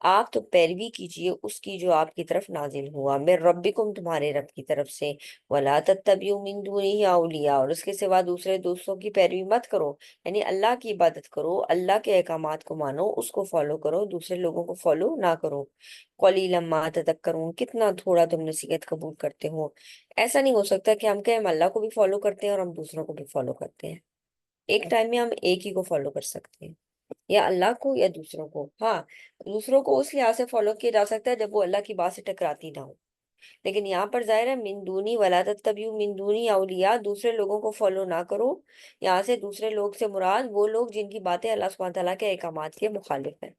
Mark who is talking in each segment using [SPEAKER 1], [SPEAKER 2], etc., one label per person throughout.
[SPEAKER 1] آپ تو پیروی کیجئے اس کی جو آپ کی طرف نازل ہوا، من ربکم، تمہارے رب کی طرف سے، ولا تتبعوا من دونہ اولیاء، اور اس کے سوا دوسرے دوستوں کی پیروی مت کرو، یعنی اللہ کی عبادت کرو، اللہ کے احکامات کو مانو، اس کو فالو کرو، دوسرے لوگوں کو فالو نہ کرو۔ قلیلا ما تذکرون، کتنا تھوڑا تم نصیحت قبول کرتے ہو۔ ایسا نہیں ہو سکتا کہ ہم کہیں ہم اللہ کو بھی فالو کرتے ہیں اور ہم دوسروں کو بھی فالو کرتے ہیں، ایک ٹائم میں ہم ایک ہی کو فالو کر سکتے ہیں، یا اللہ کو یا دوسروں کو۔ ہاں، دوسروں کو اس لحاظ سے فالو کیا جا سکتا ہے جب وہ اللہ کی بات سے ٹکراتی نہ ہو، لیکن یہاں پر ظاہر ہے من دونی ولا تتبعوا من دونی اولیاء، دوسرے لوگوں کو فالو نہ کرو، یہاں سے دوسرے لوگ سے مراد وہ لوگ جن کی باتیں اللہ سبحانہ تعالیٰ کے احکامات کے مخالف ہیں۔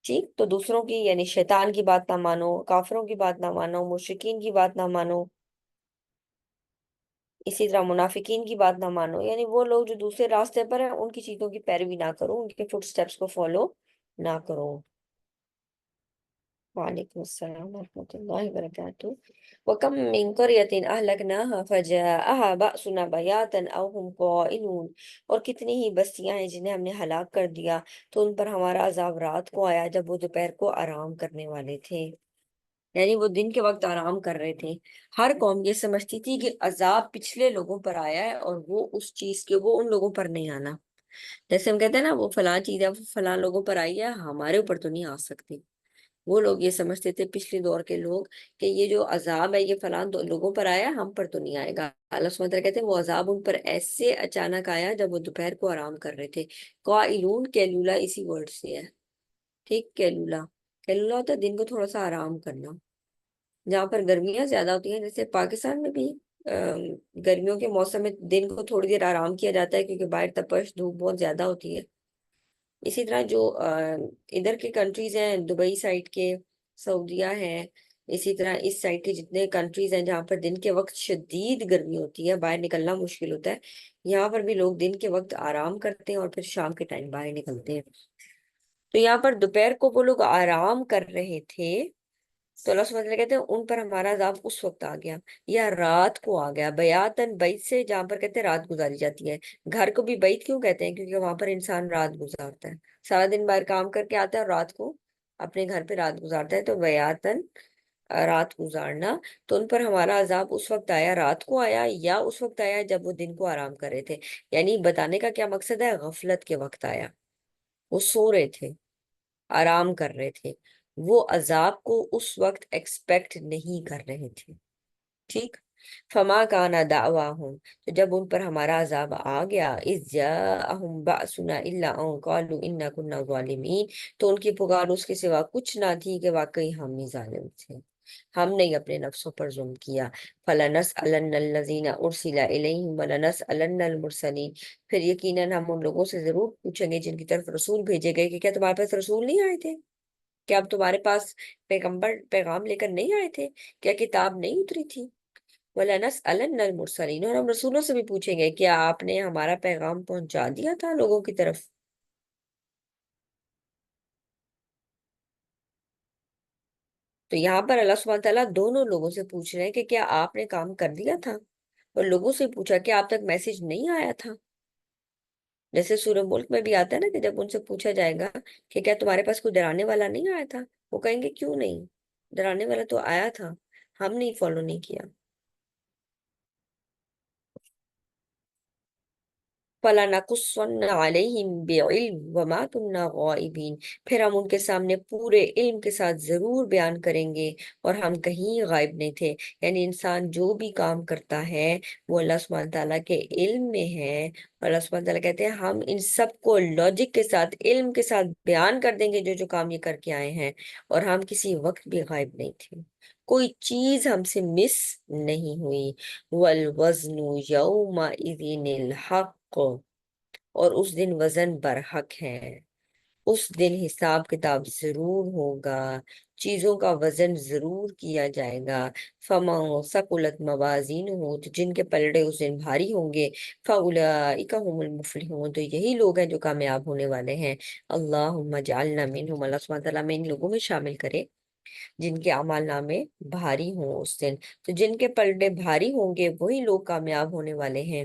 [SPEAKER 1] ٹھیک، تو دوسروں کی یعنی شیطان کی بات نہ مانو، کافروں کی بات نہ مانو، مشرکین کی بات نہ مانو، اسی طرح منافقین کی بات نہ مانو، یعنی وہ لوگ جو دوسرے راستے پر ہیں ان کی چیزوں کی پیروی نہ کرو، ان کے فٹ سٹیپس کو فالو نہ کرو۔ وعلیکم السلام ورحمۃ اللہ وبرکاتہ۔ وَكَم مِّن قَرْيَةٍ أَهْلَكْنَاهَا فَجَاءَهَا بَأْسُنَا بَيَاتًا أَوْ هُمْ قَائِلُونَ، اور کتنی ہی بستیاں ہیں جنہیں ہم نے ہلاک کر دیا تو ان پر ہمارا عذاب رات کو آیا جب وہ دوپہر کو آرام کرنے والے تھے، یعنی وہ دن کے وقت آرام کر رہے تھے۔ ہر قوم یہ سمجھتی تھی کہ عذاب پچھلے لوگوں پر آیا ہے اور وہ اس چیز کے وہ ان لوگوں پر نہیں آنا، جیسے ہم کہتے ہیں نا وہ فلاں چیز ہے وہ فلاں لوگوں پر آئی ہے، ہمارے اوپر تو نہیں آ سکتی۔ وہ لوگ یہ سمجھتے تھے پچھلے دور کے لوگ کہ یہ جو عذاب ہے یہ فلاں لوگوں پر آیا، ہم پر تو نہیں آئے گا۔ اللہ سبحانہ وتعالیٰ کہتے ہیں وہ عذاب ان پر ایسے اچانک آیا جب وہ دوپہر کو آرام کر رہے تھے۔ قائلون کیلولا اسی ورڈ سے ہے، ٹھیک، کیلولا، کیلولا ہوتا ہے دن کو تھوڑا سا آرام کرنا۔ جہاں پر گرمیاں زیادہ ہوتی ہیں جیسے پاکستان میں بھی گرمیوں کے موسم میں دن کو تھوڑی دیر آرام کیا جاتا ہے کیونکہ باہر تپش دھوپ بہت زیادہ ہوتی ہے۔ اسی طرح جو ادھر کے کنٹریز ہیں، دبئی سائڈ کے، سعودیہ ہے، اسی طرح اس سائڈ کے جتنے کنٹریز ہیں جہاں پر دن کے وقت شدید گرمی ہوتی ہے، باہر نکلنا مشکل ہوتا ہے، یہاں پر بھی لوگ دن کے وقت آرام کرتے ہیں اور پھر شام کے ٹائم باہر نکلتے ہیں۔ تو یہاں پر دوپہر کو وہ لوگ آرام کر رہے تھے تو اللہ سبحانہ وتعالیٰ کہتے ہیں ان پر ہمارا عذاب اس وقت آ گیا، یا رات کو آ گیا۔ بیاتن، بیت سے جہاں پر کہتے ہیں رات گزاری جاتی ہے، گھر کو بھی بیت کیوں کہتے ہیں؟ کیونکہ وہاں پر انسان رات گزارتا ہے، سارا دن باہر کام کر کے آتا ہے اور رات کو اپنے گھر پہ رات گزارتا ہے، تو بیاتن رات گزارنا۔ تو ان پر ہمارا عذاب اس وقت آیا، رات کو آیا، یا اس وقت آیا جب وہ دن کو آرام کر رہے تھے، یعنی بتانے کا کیا مقصد ہے، غفلت کے وقت آیا، وہ سو رہے تھے، آرام کر رہے تھے، وہ عذاب کو اس وقت ایکسپیکٹ نہیں کر رہے تھے۔ ٹھیک، فما کانا دعواہم، تو جب ان پر ہمارا عذاب آ گیا، اذ جاءہم بأسنا الا ان قالوا انا كنا ظالمین، تو ان کی پکار اس کے سوا کچھ نہ تھی کہ واقعی ہم ہی ظالم تھے، ہم نے اپنے نفسوں پر ظلم کیا۔ فَلَنَسْأَلَنَّ الَّذِينَ أُرْسِلَ إِلَيْهِمْ وَلَنَسْأَلَنَّ الْمُرْسَلِينَ، پھر یقیناً ہم ان لوگوں سے ضرور پوچھیں گے جن کی طرف رسول بھیجے گئے کہ کیا تمہارے پاس رسول نہیں آئے تھے، کیا اب تمہارے پاس پیغمبر پیغام لے کر نہیں آئے تھے، کیا کتاب نہیں اتری تھی؟ وَلَنَسْأَلَنَّ الْمُرْسَلِينَ، اور ہم رسولوں سے بھی پوچھیں گے کیا آپ نے ہمارا پیغام پہنچا دیا تھا لوگوں کی طرف۔ تو یہاں پر اللہ سبحانہ تعالیٰ دونوں لوگوں سے پوچھ رہے ہیں کہ کیا آپ نے کام کر دیا تھا، اور لوگوں سے پوچھا کہ آپ تک میسج نہیں آیا تھا۔ جیسے سورہ ملک میں بھی آتا ہے نا کہ جب ان سے پوچھا جائے گا کہ کیا تمہارے پاس کوئی ڈرانے والا نہیں آیا تھا، وہ کہیں گے کیوں نہیں، ڈرانے والا تو آیا تھا، ہم نہیں فالو نہیں کیا۔ فَلَنَقُصَّنَّ عَلَيْهِمْ بِعِلْمٍ وَمَا كُنَّا غَائِبِينَ، پھر ہم ان کے سامنے پورے علم کے ساتھ ضرور بیان کریں گے اور ہم کہیں غائب نہیں تھے، یعنی انسان جو بھی کام کرتا ہے وہ اللہ سبحانہ تعالیٰ کے علم میں ہے، اور اللہ سبحانہ تعالیٰ کہتے ہیں ہم ان سب کو لاجک کے ساتھ علم کے ساتھ بیان کر دیں گے جو جو کام یہ کر کے آئے ہیں، اور ہم کسی وقت بھی غائب نہیں تھے، کوئی چیز ہم سے مس نہیں ہوئی۔ وَالْوَزْنُ يَوْمَئِذٍ الْحَقُّ، اور اس دن وزن برحق ہے، اس دن حساب کتاب ضرور ہوگا، چیزوں کا وزن ضرور کیا جائے گا۔ فَمَن ثَقُلَتْ مَوَازِينُهُ، تو جن کے پلڑے اس دن بھاری ہوں گے، فَأُولَئِكَ هُمُ الْمُفْلِحُونَ، تو یہی لوگ ہیں جو کامیاب ہونے والے ہیں۔ اللہم اجعلنا منہم، اللہ سبحانہ تعالیٰ میں ان لوگوں میں شامل کرے جن کے اعمال نامے بھاری ہوں اس دن، تو جن کے پلڑے بھاری ہوں گے وہی لوگ کامیاب ہونے والے ہیں۔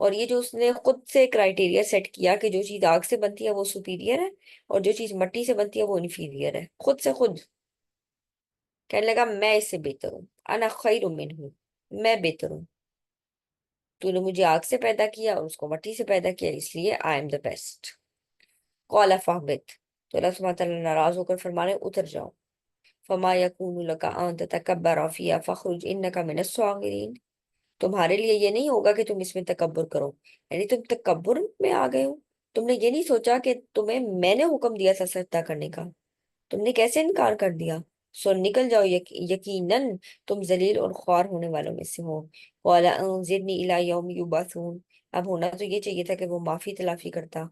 [SPEAKER 1] اور یہ جو اس نے خود سے کرائٹیریا سیٹ کیا کہ جو چیز آگ سے بنتی ہے وہ سپیریئر ہے اور جو چیز مٹی سے بنتی ہے وہ انفیریئر ہے، خود سے خود کہنے لگا میں اس سے بہتر ہوں، انا خیر منہ، میں بہتر ہوں، تو نے مجھے آگ سے پیدا کیا اور اس کو مٹی سے پیدا کیا، اس لیے آئی ایم دا بیسٹ۔ قال فاہبط، تو اللہ سبحانہ تعالیٰ ناراض ہو کر فرمانے اتر جاؤ۔ فما یکون لک ان تتکبر فیہا فاخرج انک من الصاغرین، تمہارے لیے یہ نہیں ہوگا کہ تم اس میں تکبر کرو، یعنی تم تکبر میں آ گئے ہو، تم نے یہ نہیں سوچا کہ تمہیں میں نے حکم دیا تھا سجدہ کرنے کا، تم نے کیسے انکار کر دیا، سو نکل جاؤ، یقیناً تم ذلیل اور خوار ہونے والوں میں سے ہو۔ قال انظرنی الی یوم یبعثون، اب ہونا تو یہ چاہیے تھا کہ وہ معافی تلافی کرتا،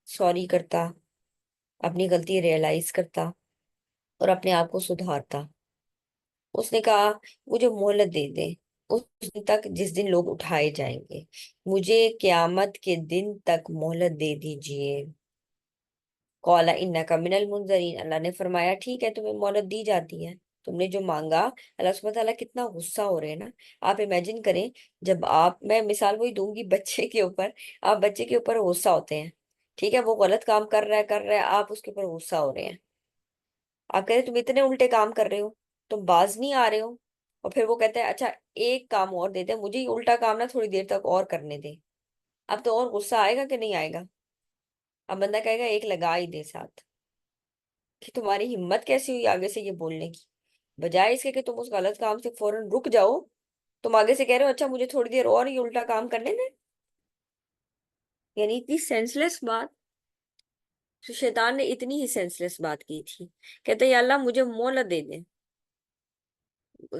[SPEAKER 1] سوری کرتا، اپنی غلطی ریئلائز کرتا اور اپنے آپ کو سدھارتا۔ اس نے کہا مجھے مہلت دے دے اس دن تک جس دن لوگ اٹھائے جائیں گے، مجھے قیامت کے دن تک مہلت دے دیجئے۔ قال انک من المنذرین، اللہ نے فرمایا ٹھیک ہے تمہیں مہلت دی جاتی ہے، تم نے جو مانگا۔ اللہ سبحانہ تعالیٰ کتنا غصہ ہو رہے ہیں نا، آپ امیجن کریں، جب آپ، میں مثال وہی دوں گی بچے کے اوپر، آپ بچے کے اوپر غصہ ہوتے ہیں، ٹھیک ہے وہ غلط کام کر رہا ہے آپ اس کے اوپر غصہ ہو رہے ہیں، آپ کہتے ہیں تم اتنے الٹے کام کر رہے ہو، تم باز نہیں آ رہے ہو، اور پھر وہ کہتے ہیں اچھا ایک کام اور دیتے ہیں، مجھے یہ الٹا کام نا تھوڑی دیر تک اور کرنے دے، اب تو اور غصہ آئے گا کہ نہیں آئے گا؟ اب بندہ کہے گا ایک لگا ہی دے ساتھ، کہ تمہاری ہمت کیسی ہوئی آگے سے یہ بولنے کی، بجائے اس کے کہ تم اس غلط کام سے فوراً رک جاؤ، تم آگے سے کہہ رہے ہو اچھا مجھے تھوڑی دیر اور یہ الٹا کام کرنے دیں، یعنی اتنی سینس لیس بات، تو شیطان نے اتنی ہی سینس لیس بات کی تھی، کہتے یا اللہ مجھے مہلت دے دیں،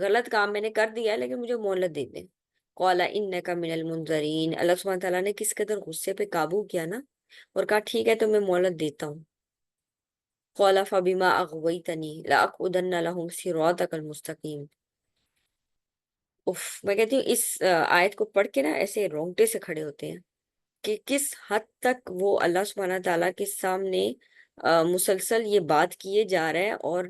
[SPEAKER 1] غلط کام میں نے کر دیا ہے لیکن مجھے مہلت دے دیں۔ قال انک من المنذرین، اللہ سبحانہ تعالیٰ نے کس قدر غصے پہ قابو کیا نا، اور کہا ٹھیک ہے تمہیں مہلت دیتا ہوں۔ قال فبما اغویتنی لاقعدن لهم صراطک المستقیم۔ اف، میں کہتی ہوں اس آیت کو پڑھ کے نا ایسے رونگٹے سے کھڑے ہوتے ہیں کہ کس حد تک وہ اللہ سبحانہ تعالیٰ کے سامنے مسلسل یہ بات کیے جا رہا ہے، اور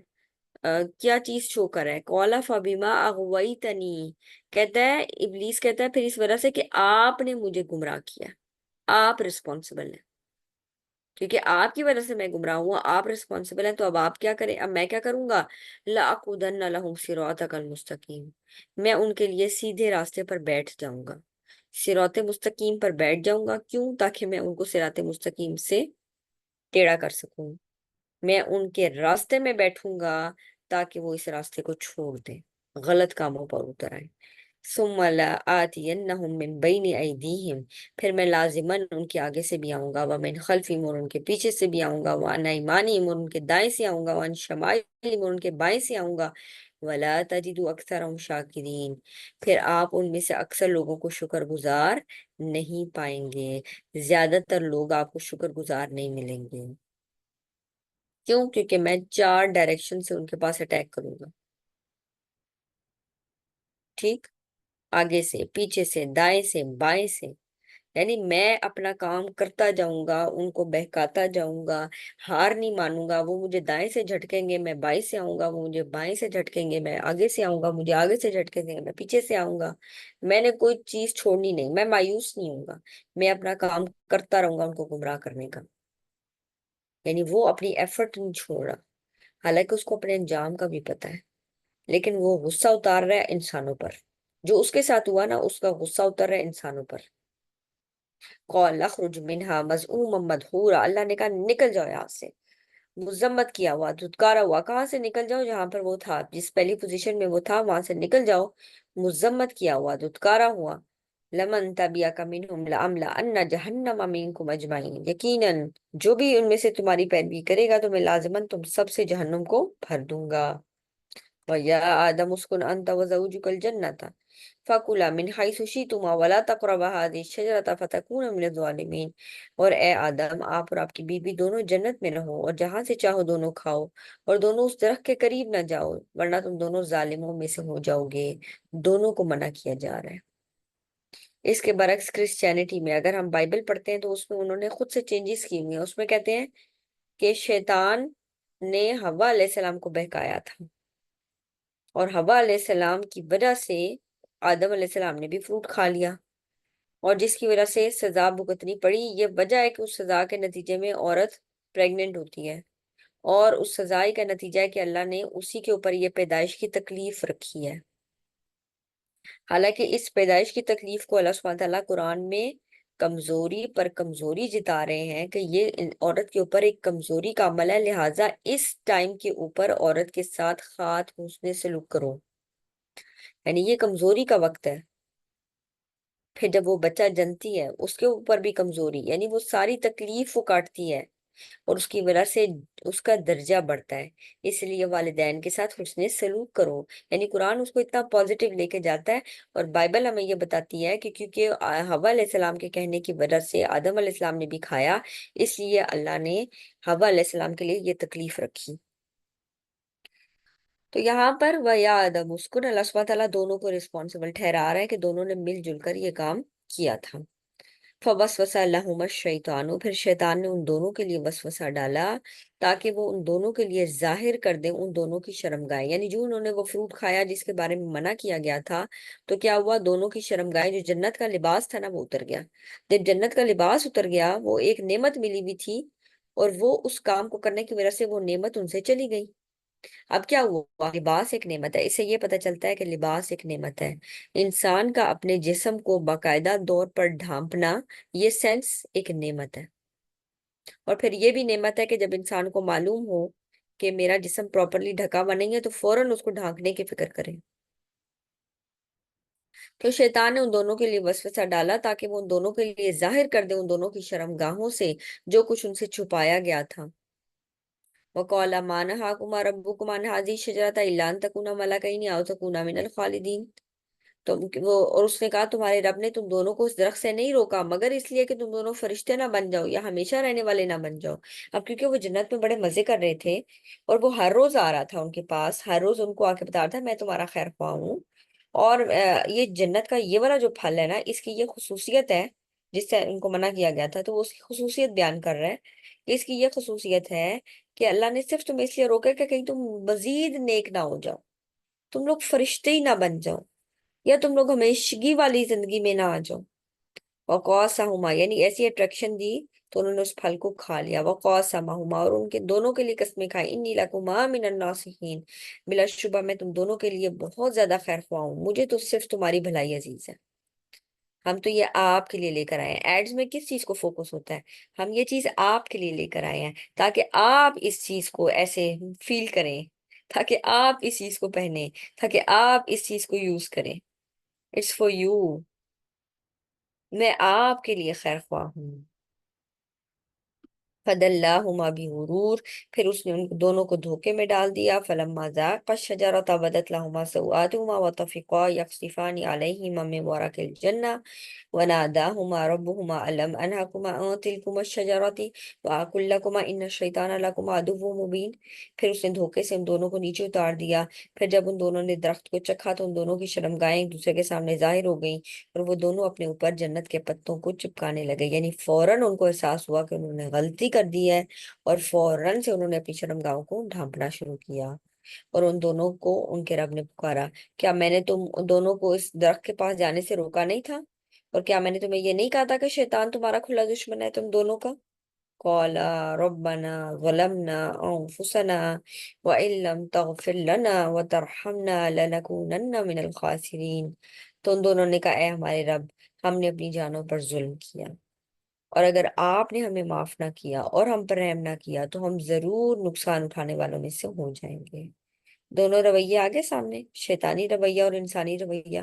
[SPEAKER 1] کیا چیز شو کر رہا ہے۔ قَالَ فَبِمَا أَغْوَيْتَنِي، کہتا ہے ابلیس کہتا ہے پھر اس وجہ سے کہ آپ نے مجھے گمراہ کیا، آپ رسپانسبل ہیں، کیونکہ آپ کی وجہ سے میں گمراہ ہوا، آپ رسپانسبل ہیں، تو اب آپ کیا کریں، اب میں کیا کروں گا، لَأَقْعُدَنَّ لَهُمْ صِرَاطَكَ الْمُسْتَقِيمَ، میں ان کے لیے سیدھے راستے پر بیٹھ جاؤں گا، صراط مستقیم پر بیٹھ جاؤں گا، کیوں، تاکہ میں ان کو صراط مستقیم سے ٹیڑھا کر سکوں، میں ان کے راستے میں بیٹھوں گا تاکہ وہ اس راستے کو چھوڑ دیں، غلط کاموں پر اتر آئیں۔ ثم لآتینہم من بین ایدیہم، پھر میں لازماً ان کے آگے سے بھی آؤں گا، ومن خلفہم، اور ان کے پیچھے سے بھی آؤں گا، وعن ایمانہم، اور ان کے دائیں سے آؤں گا، وعن شمائلہم، اور ان کے بائیں سے آؤں گا، ولا تجد اکثرہم شاکرین، پھر آپ ان میں سے اکثر لوگوں کو شکر گزار نہیں پائیں گے، زیادہ تر لوگ آپ کو شکر گزار نہیں ملیں گے، کیوں، کیونکہ میں چار ڈائریکشن سے ان کے پاس اٹیک کروں گا، ٹھیک، آگے سے، پیچھے سے، دائیں سے، بائیں سے، یعنی میں اپنا کام کرتا جاؤں گا، ان کو بہکاتا جاؤں گا، ہار نہیں مانوں گا، وہ مجھے دائیں سے جھٹکیں گے میں بائیں سے آؤں گا، وہ مجھے بائیں سے جھٹکیں گے میں آگے سے آؤں گا، مجھے آگے سے جھٹکیں گے میں پیچھے سے آؤں گا، میں نے کوئی چیز چھوڑنی نہیں، میں مایوس نہیں ہوں گا، میں اپنا کام کرتا رہوں گا ان کو گمراہ کرنے کا، یعنی وہ اپنی ایفرٹ نہیں چھوڑ رہا، حالانکہ اس کو اپنے انجام کا بھی پتا ہے، لیکن وہ غصہ اتار رہا ہے انسانوں پر، جو اس کے ساتھ ہوا نا اس کا غصہ اتر رہا ہے انسانوں پر۔ قال اخرج منها مذءوما مدحورا، اللہ نے کہا نکل جاؤ یہاں سے، مذمت کیا ہوا، دھتکارا ہوا، کہاں سے نکل جاؤ، جہاں پر وہ تھا، جس پہلی پوزیشن میں وہ تھا وہاں سے نکل جاؤ، مذمت کیا ہوا، دھتکارا ہوا۔ لمن تبعک منہم لأملأن جہنم منکم اجمعین، یقیناً جو بھی ان میں سے تمہاری پیروی کرے گا تو میں لازماً تم سب سے جہنم کو بھر دوں گا۔ وَيَا آدَمُ اسْكُنْ أَنْتَ وَزَوْجُكَ الْجَنَّةَ فَكُلَا مِنْ حَيْثُ شِئْتُمَا وَلَا تَقْرَبَا هَٰذِهِ الشَّجَرَةَ فَتَكُونَا مِنَ الظَّالِمِينَ، اور اے آدم آپ اور آپ کی بیوی دونوں جنت میں رہو، اور جہاں سے چاہو دونوں کھاؤ، اور دونوں اس درخت کے قریب نہ جاؤ ورنہ تم دونوں ظالموں میں سے ہو جاؤ گے، دونوں کو منع کیا جا رہا ہے۔ اس کے برعکس کرسچینٹی میں اگر ہم بائبل پڑھتے ہیں تو اس میں انہوں نے خود سے چینجز کی ہوئی ہیں، اس میں کہتے ہیں کہ شیطان نے حوا علیہ السلام کو بہکایا تھا، اور حوا علیہ السلام کی وجہ سے آدم علیہ السلام نے بھی فروٹ کھا لیا، اور جس کی وجہ سے سزا بھگتنی پڑی، یہ وجہ ہے کہ اس سزا کے نتیجے میں عورت پریگننٹ ہوتی ہے، اور اس سزائی کا نتیجہ ہے کہ اللہ نے اسی کے اوپر یہ پیدائش کی تکلیف رکھی ہے۔ حالانکہ اس پیدائش کی تکلیف کو اللہ سبحانہ تعالیٰ قرآن میں کمزوری پر کمزوری جتا رہے ہیں کہ یہ عورت کے اوپر ایک کمزوری کا عمل ہے، لہٰذا اس ٹائم کے اوپر عورت کے ساتھ خاط حسن سلوک کرو، یعنی یہ کمزوری کا وقت ہے۔ پھر جب وہ بچہ جنتی ہے اس کے اوپر بھی کمزوری، یعنی وہ ساری تکلیف وہ کاٹتی ہے، اور اس کی وجہ سے اس کا درجہ بڑھتا ہے۔ اس لیے والدین کے ساتھ حسن سلوک کرو، یعنی قرآن اس کو اتنا پازیٹیو لے کے جاتا ہے، اور بائبل ہمیں یہ بتاتی ہے کہ کیونکہ حوا علیہ السلام کے کہنے کی وجہ سے آدم علیہ السلام نے بھی کھایا، اس لیے اللہ نے حوا علیہ السلام کے لیے یہ تکلیف رکھی۔ تو یہاں پر وہ یا آدم اسکن، اللہ سبحانہ تعالیٰ دونوں کو رسپانسبل ٹھہرا رہا ہے کہ دونوں نے مل جل کر یہ کام کیا تھا۔ فوسوس لہما الشیطان، پھر شیطان نے ان دونوں کے لیے وسوسہ ڈالا تاکہ وہ ان دونوں کے لیے ظاہر کر دیں ان دونوں کی شرمگاہیں، یعنی جو انہوں نے وہ فروٹ کھایا جس کے بارے میں منع کیا گیا تھا، تو کیا ہوا، دونوں کی شرمگاہیں، جو جنت کا لباس تھا نا وہ اتر گیا۔ جب جنت کا لباس اتر گیا، وہ ایک نعمت ملی ہوئی تھی، اور وہ اس کام کو کرنے کی وجہ سے وہ نعمت ان سے چلی گئی۔ اب کیا ہوا، لباس ایک نعمت ہے، اس سے یہ پتہ چلتا ہے کہ لباس ایک نعمت ہے۔ انسان کا اپنے جسم کو باقاعدہ طور پر ڈھانپنا، یہ سینس ایک نعمت ہے۔ اور پھر یہ بھی نعمت ہے کہ جب انسان کو معلوم ہو کہ میرا جسم پراپرلی ڈھکا ہوا نہیں ہے، تو فوراً اس کو ڈھانکنے کی فکر کرے۔ تو شیطان نے ان دونوں کے لیے وسوسہ ڈالا تاکہ وہ ان دونوں کے لیے ظاہر کر دے ان دونوں کی شرمگاہوں سے جو کچھ ان سے چھپایا گیا تھا۔ وَقَالَ مَا نَهَاكُمَا رَبُّكُمْ عَنْ هَٰذِهِ الشَّجَرَةِ إِلَّا أَن تَكُونَا مَلَكَيْنِ أَوْ تَكُونَا مِنَ الْخَالِدِينَ۔ تو اور اس نے کہا تمہارے رب نے تم دونوں کو اس درخت سے نہیں روکا مگر اس لیے کہ تم دونوں فرشتے نہ بن جاؤ یا ہمیشہ رہنے والے نہ بن جاؤ۔ اب کیونکہ وہ جنت میں بڑے مزے کر رہے تھے، اور وہ ہر روز آ رہا تھا ان کے پاس، ہر روز ان کو آ کے بتا رہا تھا میں تمہارا خیر خواہ ہوں، اور یہ جنت کا یہ والا جو پھل ہے نا، اس کی یہ خصوصیت ہے جس سے ان کو منع کیا گیا تھا، تو وہ اس کی خصوصیت بیان کر رہا ہے کہ اس کی یہ خصوصیت ہے کہ اللہ نے صرف تمہیں اس لیے روکا کہ کہیں تم مزید نیک نہ ہو جاؤ، تم لوگ فرشتے ہی نہ بن جاؤ، یا تم لوگ ہمیشگی والی زندگی میں نہ آ جاؤ۔ وقاسمہما، یعنی ایسی اٹریکشن دی تو انہوں نے اس پھل کو کھا لیا۔ وقاسمہما، اور ان کے دونوں کے لیے قسمیں کھائی، انی لکما من الناصحین، بلا شبہ میں تم دونوں کے لیے بہت زیادہ خیر خواہ ہوں، مجھے تو صرف تمہاری بھلائی عزیز ہے۔ ہم تو یہ آپ کے لیے لے کر آئے ہیں، ایڈز میں کس چیز کو فوکس ہوتا ہے، ہم یہ چیز آپ کے لیے لے کر آئے ہیں تاکہ آپ اس چیز کو ایسے فیل کریں، تاکہ آپ اس چیز کو پہنیں، تاکہ آپ اس چیز کو یوز کریں۔ اٹس فور یو، میں آپ کے لیے خیر خواہ ہوں۔ فدلاہما بغرور، پھر اس نے ان دونوں کو دھوکے میں ڈال دیا۔ فلما ذاقا الشجرۃ بدت لہما سوآتہما وطفقا یخصفان علیہما من ورق الجنہ وناداہما ربہما الم انہکما عن تلکما الشجرۃ واقل لکما ان الشیطان لکما عدو مبین، پھر اس نے دھوکے سے ان دونوں کو نیچے اتار دیا۔ پھر جب ان دونوں نے درخت کو چکھا تو ان دونوں کی شرمگاہیں ایک دوسرے کے سامنے ظاہر ہو گئیں، اور وہ دونوں اپنے اوپر جنت کے پتوں کو چپکانے لگے، یعنی فوراً ان کو احساس ہوا کہ انہوں نے غلطی کر دی ہے، اور فوراً سے انہوں نے اپنی شرمگاہوں کو ڈھانپنا شروع کیا۔ اور ان دونوں کو ان کے رب نے پکارا، کیا میں نے تم دونوں کو اس درخت کے پاس جانے سے روکا نہیں تھا؟ اور کیا میں نے تمہیں یہ نہیں کہا تھا کہ شیطان تمہارا کھلا دشمن ہے تم دونوں کا؟ قالا ربنا ظلمنا انفسنا وان لم تغفر لنا وترحمنا لنكونن من الخاسرین، تو ان دونوں نے کہا اے ہمارے رب، ہم نے اپنی جانوں پر ظلم کیا، اور اگر آپ نے ہمیں معاف نہ کیا اور ہم پر رحم نہ کیا تو ہم ضرور نقصان اٹھانے والوں میں سے ہو جائیں گے۔ دونوں رویے آگے سامنے، شیطانی رویہ اور انسانی رویہ۔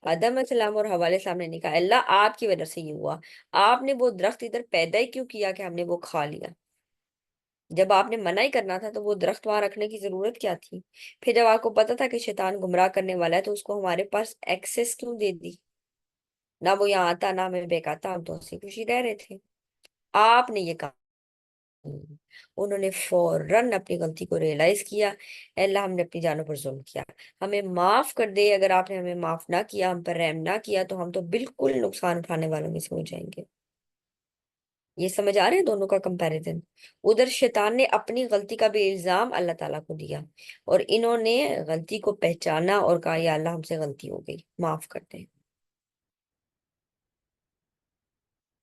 [SPEAKER 1] آدم علیہ السلام اور حوا علیہ السلام نے کہا اللہ آپ کی وجہ سے یہ ہوا، آپ نے وہ درخت ادھر پیدا ہی کیوں کیا کہ ہم نے وہ کھا لیا؟ جب آپ نے منع ہی کرنا تھا تو وہ درخت وہاں رکھنے کی ضرورت کیا تھی؟ پھر جب آپ کو پتا تھا کہ شیطان گمراہ کرنے والا ہے تو اس کو ہمارے پاس ایکسس کیوں دے دی؟ نہ وہ یہاں آتا نہ ہمیں بہکاتا، ہم تو ہنسی خوشی رہ رہے تھے۔ آپ نے یہ کہا، انہوں نے فوراً اپنی غلطی کو ریئلائز کیا، اے اللہ ہم نے اپنی جانوں پر ظلم کیا، ہمیں معاف کر دے، اگر آپ نے ہمیں معاف نہ کیا، ہم پر رحم نہ کیا تو ہم تو بالکل نقصان اٹھانے والوں میں سے ہو جائیں گے۔ یہ سمجھ آ رہے ہیں دونوں کا کمپیریزن؟ ادھر شیطان نے اپنی غلطی کا بھی الزام اللہ تعالیٰ کو دیا، اور انہوں نے غلطی کو پہچانا اور کہا یا اللہ ہم سے غلطی ہو گئی، معاف کر دیں۔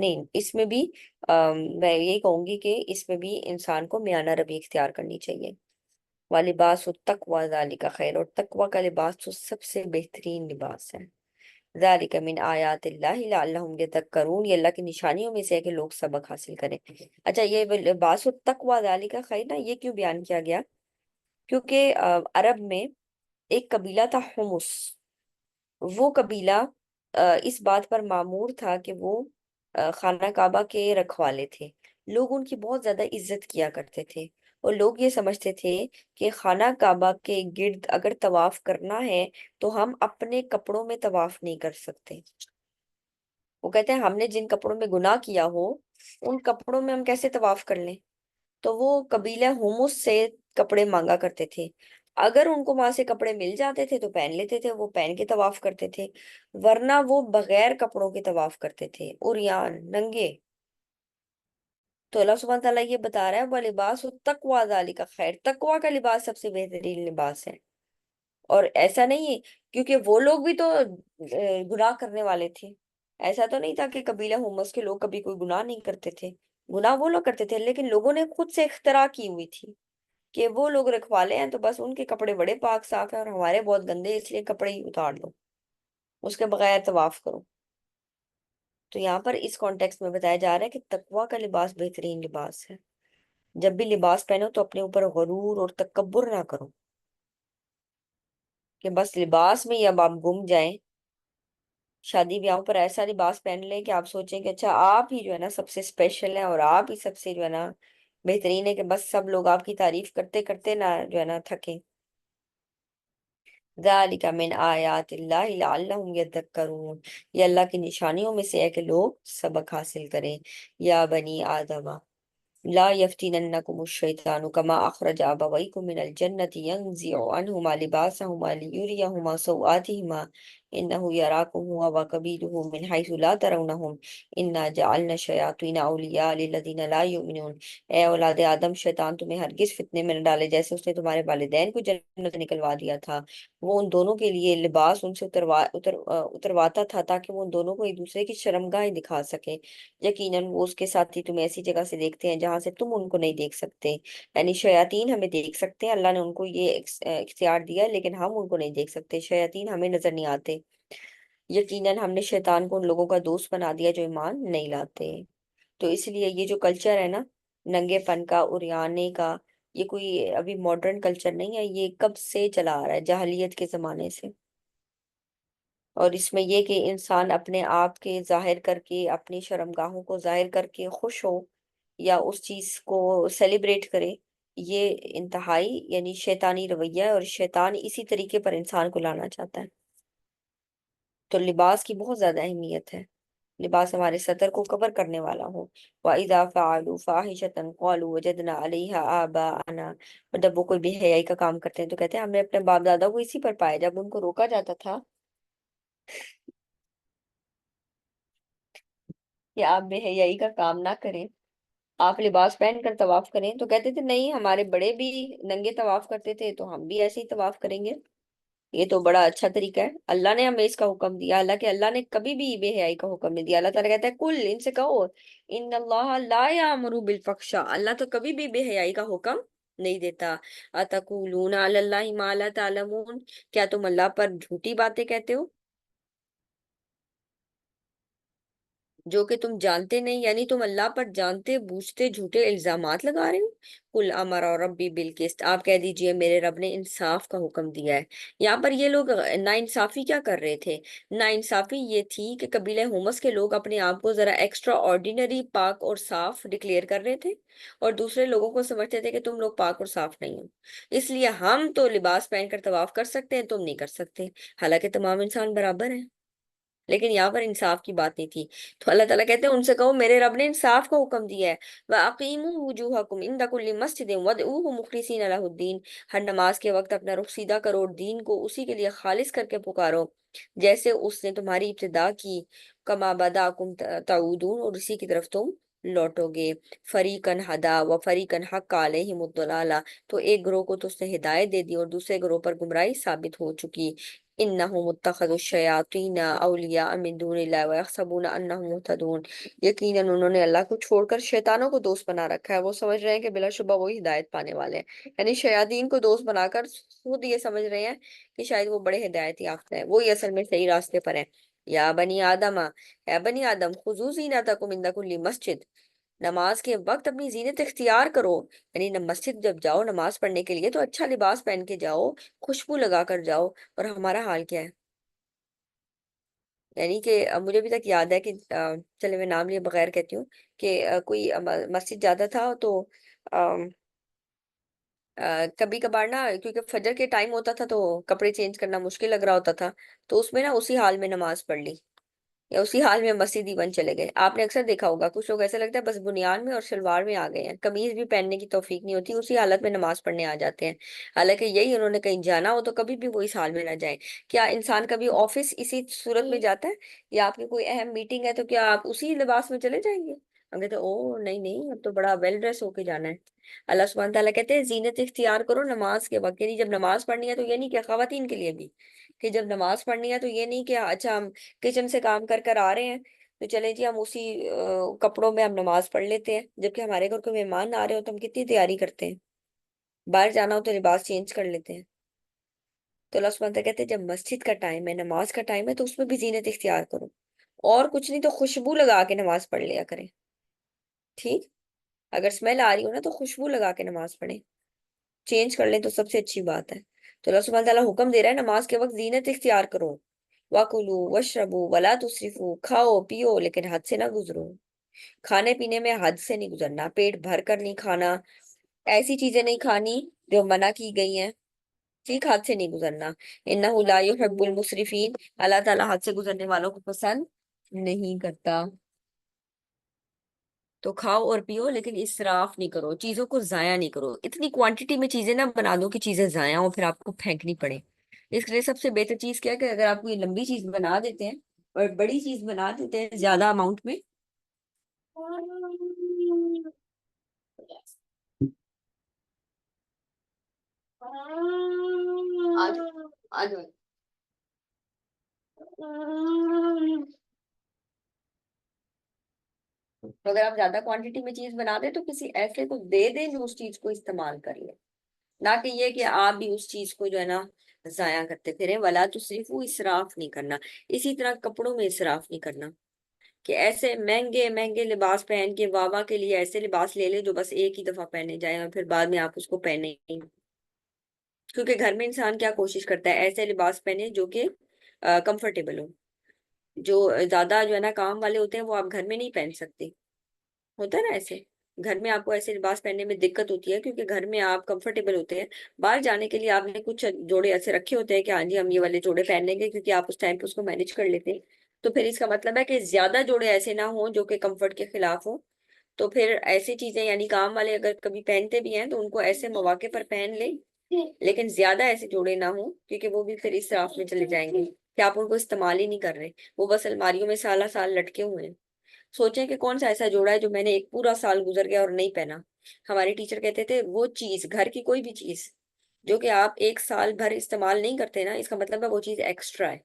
[SPEAKER 1] نہیں اس میں بھی میں یہی کہوں گی کہ اس میں بھی انسان کو میانہ روی اختیار کرنی چاہیے. وَلِبَاسُ التَّقْوَىٰ ذَلِكَ خیر، اور تقوی کا لباس تو سب سے بہترین لباس ہے. ذالک من آیات اللہ لعلہم یتذکرون، یہ اللہ کی نشانیوں میں سے ہے کہ لوگ سبق حاصل کریں. اچھا یہ لباس التقویٰ ذالک خیر نا، یہ کیوں بیان کیا گیا؟ کیونکہ عرب میں ایک قبیلہ تھا حمص. وہ قبیلہ اس بات پر معمور تھا کہ وہ خانہ کعبہ کے رکھوالے تھے. لوگ ان کی بہت زیادہ عزت کیا کرتے تھے، اور لوگ یہ سمجھتے تھے کہ خانہ کعبہ کے گرد اگر طواف کرنا ہے تو ہم اپنے کپڑوں میں طواف نہیں کر سکتے. وہ کہتے ہیں ہم نے جن کپڑوں میں گناہ کیا ہو ان کپڑوں میں ہم کیسے طواف کر لیں. تو وہ قبیلہ ہومس سے کپڑے مانگا کرتے تھے. اگر ان کو وہاں سے کپڑے مل جاتے تھے تو پہن لیتے تھے، وہ پہن کے طواف کرتے تھے، ورنہ وہ بغیر کپڑوں کے طواف کرتے تھے، عریان ننگے. تو اللہ سبحانہ تعالیٰ یہ بتا رہا ہے وَلِبَاسُ التَّقْوَىٰ ذَلِكَ خیر، تقوی کا لباس سب سے بہترین لباس ہے. اور ایسا نہیں ہے کیونکہ وہ لوگ بھی تو گناہ کرنے والے تھے. ایسا تو نہیں تھا کہ قبیلہ حمص کے لوگ کبھی کوئی گناہ نہیں کرتے تھے. گناہ وہ لوگ کرتے تھے، لیکن لوگوں نے خود سے اختراع کی ہوئی تھی کہ وہ لوگ رکھوالے ہیں تو بس ان کے کپڑے بڑے پاک صاف ہیں اور ہمارے بہت گندے، اس لیے کپڑے ہی اتار دو، اس کے بغیر طواف کرو. تو یہاں پر اس کانٹیکس میں بتایا جا رہا ہے کہ تقوی کا لباس بہترین لباس ہے. جب بھی لباس پہنو تو اپنے اوپر غرور اور تکبر نہ کرو کہ بس لباس میں ہی اب آپ گم جائیں. شادی بیاہوں پر ایسا لباس پہن لیں کہ آپ سوچیں کہ اچھا آپ ہی جو ہے نا سب سے اسپیشل ہیں، اور آپ ہی سب سے جو ہے نا بہترین ہے، کہ بس سب لوگ آپ کی تعریف کرتے کرتے نہ جو ہے نا تھکیں. ذالک من آیات اللہ لعلہم یذکرون، یہ اللہ کی نشانیوں میں سے ہے کہ لوگ سبق حاصل کریں. یا بنی آدم لا يفتننكم الشيطان كما أخرج أبويكم من الجنة ينزع عنهما لباسهما ليريهما سوآتهما إنه يراكم هو وقبيله من حيث لا ترونهم إنا جعلنا الشياطين أولياء للذين لا يؤمنون. اے اولاد آدم، شیطان تمہیں ہرگز فتنے میں نہ ڈالے جیسے اس نے تمہارے والدین کو جنت سے نکلوا دیا تھا. وہ ان دونوں کے لیے لباس ان سے اترواتا تھا تاکہ وہ ان دونوں کو ایک دوسرے کی شرمگاہیں دکھا سکے. یقیناً وہ اس کے ساتھی تمہیں ایسی جگہ سے دیکھتے ہیں جہاں سے تم ان کو نہیں دیکھ سکتے. یعنی شیاطین ہمیں دیکھ سکتے ہیں، اللہ نے ان کو یہ اختیار دیا ہے، لیکن ہم ان کو نہیں دیکھ سکتے. شیاطین ہمیں نظر نہیں آتے. یقیناً ہم نے شیطان کو ان لوگوں کا دوست بنا دیا جو ایمان نہیں لاتے. تو اس لیے یہ جو کلچر ہے نا ننگے پن کا، اریانے کا، یہ کوئی ابھی ماڈرن کلچر نہیں ہے، یہ کب سے چلا آ رہا ہے، جاہلیت کے زمانے سے. اور اس میں یہ کہ انسان اپنے آپ کے ظاہر کر کے، اپنی شرمگاہوں کو ظاہر کر کے خوش ہو یا اس چیز کو سیلیبریٹ کرے، یہ انتہائی یعنی شیطانی رویہ ہے، اور شیطان اسی طریقے پر انسان کو لانا چاہتا ہے. تو لباس کی بہت زیادہ اہمیت ہے. لباس ہمارے سطر کو کور کرنے والا ہو. وَإِذَا فَعَلُوا فَاحِشَةً قَالُوا وَجَدْنَا عَلَيْهَا آبَاءَنَا، اور جب وہ کوئی بے حیائی کا کام کرتے ہیں تو کہتے ہیں ہم نے اپنے باپ دادا کو اسی پر پایا. جب ان کو روکا جاتا تھا کہ آپ بے حیائی کا کام نہ کریں، آپ لباس پہن کر طواف کریں، تو کہتے تھے نہیں ہمارے بڑے بھی ننگے طواف کرتے تھے تو ہم بھی ایسے ہی طواف کریں گے. یہ تو بڑا اچھا طریقہ ہے. اللہ نے ہمیں اس کا حکم دیا، حالانکہ اللہ نے کبھی بھی بے حیائی کا حکم نہیں دیا. اللہ تعالیٰ کہتا ہے کل ان سے کہو ان اللہ لا یامر بالفحشاء، اللہ تو کبھی بھی بے حیائی کا حکم نہیں دیتا. اتقولون علی اللہ ما لا تعلمون، کیا تم اللہ پر جھوٹی باتیں کہتے ہو جو کہ تم جانتے نہیں، یعنی تم اللہ پر جانتے بوجھتے جھوٹے الزامات لگا رہے ہو. کل امر ربی بالقسط، آپ کہہ دیجئے میرے رب نے انصاف کا حکم دیا ہے. یہاں پر یہ لوگ ناانصافی کیا کر رہے تھے؟ ناانصافی یہ تھی کہ قبیلہ حمص کے لوگ اپنے آپ کو ذرا ایکسٹرا آرڈینری پاک اور صاف ڈکلیئر کر رہے تھے، اور دوسرے لوگوں کو سمجھتے تھے کہ تم لوگ پاک اور صاف نہیں ہو، اس لیے ہم تو لباس پہن کر طواف کر سکتے ہیں، تم نہیں کر سکتے. حالانکہ تمام انسان برابر ہیں، لیکن یہاں پر انصاف کی بات نہیں تھی. تو اللہ تعالیٰ کہتے ہیں ان سے کہو میرے رب نے انصاف کا حکم دیا ہے. وَأَقِيمُوا وُجُوهَكُمْ عِنْدَ كُلِّ مَسْجِدٍ وَادْعُوهُ مُخْلِصِينَ لَهُ الدِّينَ، ہر نماز کے وقت اپنا رخ سیدھا کرو اور دین کو اسی کے لیے خالص کر کے پکارو جیسے اس نے تمہاری ابتدا کی. كَمَا بَدَأَكُمْ تَعُودُونَ، اور اسی کی طرف تم لوٹو گے. فَرِيقًا هَدَىٰ وَفَرِيقًا حَقَّ عَلَيْهِمُ الضَّلَالَةُ، تو ایک گروہ کو تو اس نے ہدایت دے دی اور دوسرے گروہ پر گمراہی ثابت ہو چکی. انہم اتخذوا الشیاطین اولیاء من دون اللہ ویحسبون انہم مہتدون، یقیناً انہوں نے اللہ کو چھوڑ کر شیطانوں کو دوست بنا رکھا ہے، وہ سمجھ رہے ہیں کہ بلا شبہ وہی ہدایت پانے والے ہیں، یعنی شیاطین کو دوست بنا کر خود یہ سمجھ رہے ہیں کہ شاید وہ بڑے ہدایت یافتہ ہیں، وہی اصل میں صحیح راستے پر ہیں۔ یا بنی آدم، اے بنی آدم، خذوا زینتکم عند کل مسجد، نماز کے وقت اپنی زینت اختیار کرو، یعنی مسجد جب جاؤ نماز پڑھنے کے لیے تو اچھا لباس پہن کے جاؤ، خوشبو لگا کر جاؤ، اور ہمارا حال کیا ہے؟ یعنی کہ مجھے ابھی تک یاد ہے کہ چلے میں نام لیے بغیر کہتی ہوں کہ کوئی مسجد جاتا تھا تو کبھی کبھار نا، کیونکہ فجر کے ٹائم ہوتا تھا تو کپڑے چینج کرنا مشکل لگ رہا ہوتا تھا، تو اس میں نا اسی حال میں نماز پڑھ لی، یا اسی حال میں مسجد ہی بن چلے گئے۔ آپ نے اکثر دیکھا ہوگا کچھ لوگ ایسا لگتا ہے بس بنیان میں اور شلوار میں آ گئے ہیں، قمیض بھی پہننے کی توفیق نہیں ہوتی، اسی حالت میں نماز پڑھنے آ جاتے ہیں، حالانکہ یہی انہوں نے کہیں جانا ہو تو کبھی بھی وہ اس حال میں نہ جائیں۔ کیا انسان کبھی آفس اسی صورت میں جاتا ہے؟ یا آپ کی کوئی اہم میٹنگ ہے تو کیا آپ اسی لباس میں چلے جائیں گے؟ ہم کہتے ہیں او نہیں نہیں، اب تو بڑا ویل ڈریس ہو کے جانا ہے۔ اللہ سبحانہ تعالیٰ کہتے ہیں زینت اختیار کرو نماز کے وقت، یعنی جب نماز پڑھنی ہے تو یہ نہیں کہ خواتین کے لیے بھی، کہ جب نماز پڑھنی ہے تو یہ نہیں کہ اچھا ہم کچن سے کام کر کر آ رہے ہیں تو چلے جی ہم اسی کپڑوں میں ہم نماز پڑھ لیتے ہیں، جبکہ ہمارے گھر کوئی مہمان آ رہے ہو تو ہم کتنی تیاری کرتے ہیں، باہر جانا ہو تو لباس چینج کر لیتے ہیں۔ تو اللہ سبحانہ تعالیٰ کہتے ہیں جب مسجد کا ٹائم ہے، نماز کا ٹائم ہے، تو اس میں بھی زینت اختیار کرو، اور کچھ نہیں تو خوشبو لگا کے نماز پڑھ لیا کریں، ٹھیک؟ اگر اسمیل آ رہی ہو نا تو خوشبو لگا کے نماز پڑھیں، چینج کر لیں تو سب سے اچھی بات ہے۔ تو اللہ سبحانہ تعالیٰ حکم دے رہا ہے نماز کے وقت زینت اختیار کرو، وَكُلُوا وَاشْرَبُوا وَلَا تُسْرِفُوا، کھاؤ پیو لیکن حد سے نہ گزرو، کھانے پینے میں حد سے نہیں گزرنا، پیٹ بھر کر نہیں کھانا، ایسی چیزیں نہیں کھانی جو منع کی گئی ہیں، ٹھیک؟ حد سے نہیں گزرنا۔ انَّهُ لَا يُحِبُّ الْمُسْرِفِينَ، اللہ تعالیٰ حد سے گزرنے والوں کو پسند نہیں کرتا۔ تو کھاؤ اور پیو لیکن اسراف نہیں کرو، چیزوں کو ضائع نہیں کرو، اتنی کوانٹٹی میں چیزیں نہ بنا دو کہ چیزیں ضائع ہوں پھر آپ کو پھینکنی پڑے۔ اس لیے سب سے بہتر چیز کیا ہے کہ اگر آپ کو یہ لمبی چیز بنا دیتے ہیں اور بڑی چیز بنا دیتے ہیں زیادہ اماؤنٹ میں، آج آج تو اگر آپ زیادہ کوانٹٹی میں چیز بنا دیں تو کسی ایسے کو دے دیں جو اس چیز کو استعمال کر لے، نہ کہ یہ کہ آپ بھی اس چیز کو جو ہے نا ضائع کرتے پھریں۔ ولا تصرفوا، اسراف نہیں کرنا۔ اسی طرح کپڑوں میں اسراف نہیں کرنا کہ ایسے مہنگے مہنگے لباس پہن کے واہ کے لیے ایسے لباس لے لے جو بس ایک ہی دفعہ پہنے جائیں اور پھر بعد میں آپ اس کو پہنے ہی نہیں۔ کیونکہ گھر میں انسان کیا کوشش کرتا ہے، ایسے لباس پہنے جو کہ کمفرٹیبل ہو، جو زیادہ جو ہے نا کام والے ہوتے ہیں وہ آپ گھر میں نہیں پہن سکتے، ہوتا ہے نا ایسے، گھر میں آپ کو ایسے لباس پہننے میں دقت ہوتی ہے کیونکہ گھر میں آپ کمفرٹیبل ہوتے ہیں، باہر جانے کے لیے آپ نے کچھ جوڑے ایسے رکھے ہوتے ہیں کہ ہاں جی ہم یہ والے جوڑے پہن لیں گے کیونکہ آپ اس ٹائم پہ اس کو مینج کر لیتے ہیں، تو پھر اس کا مطلب ہے کہ زیادہ جوڑے ایسے نہ ہوں جو کہ کمفرٹ کے خلاف ہوں، تو پھر ایسی چیزیں یعنی کام والے اگر کبھی پہنتے بھی ہیں تو ان کو ایسے مواقع پر پہن لیں، لیکن زیادہ ایسے جوڑے نہ ہوں کیونکہ وہ بھی پھر اسراف میں چلے جائیں گے کہ آپ ان کو استعمال ہی نہیں کر رہے، وہ بس الماریوں میں سالہ سال لٹکے ہوئے ہیں۔ سوچیں کہ کون سا ایسا جوڑا ہے جو میں نے ایک پورا سال گزر گیا اور نہیں پہنا۔ ہمارے ٹیچر کہتے تھے وہ چیز، گھر کی کوئی بھی چیز جو کہ آپ ایک سال بھر استعمال نہیں کرتے نا، اس کا مطلب ہے وہ چیز ایکسٹرا ہے،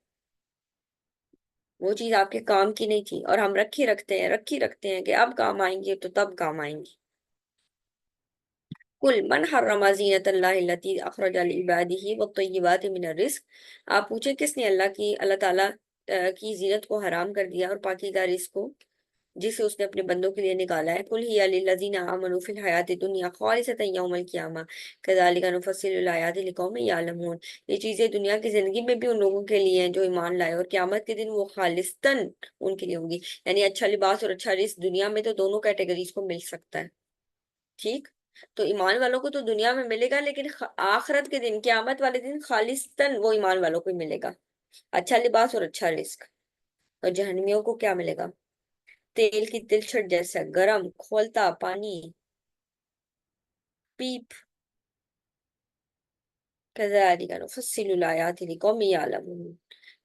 [SPEAKER 1] وہ چیز آپ کے کام کی نہیں تھی، اور ہم رکھی رکھتے ہیں کہ اب کام آئیں گی تو تب کام آئیں گی۔ کل من حرم زینت اللہ التی اخرج لعباده والطیبات من الرزق، آپ پوچھیں کس نے اللہ تعالیٰ کی زینت کو حرام کر دیا اور پاکیزہ رزق کو جسے اس نے اپنے بندوں کے لیے نکالا ہے؟ قل ہی للذین آمنوا فی الحیات الدنیا خالصۃ یوم القیامہ کذالک نفصل الآیات لقوم یعلمون، یہ چیزیں دنیا کی زندگی میں بھی ان لوگوں کے لیے ہیں جو ایمان لائے، اور قیامت کے دن وہ خالصتاً ان کے لیے ہوں گی، یعنی اچھا لباس اور اچھا رزق دنیا میں تو دونوں کیٹیگریز کو مل سکتا ہے، ٹھیک؟ تو ایمان والوں کو تو دنیا میں ملے گا، لیکن آخرت کے دن قیامت والے دن خالصتاً وہ ایمان والوں کو ہی ملے گا، اچھا لباس اور اچھا رزق۔ اور جہنمیوں کو کیا ملے گا؟ تیل کی تلچھٹ جیسا گرم کھولتا پانی، پیپ۔ كذلك نفصل الآيات لقوم يعلمون،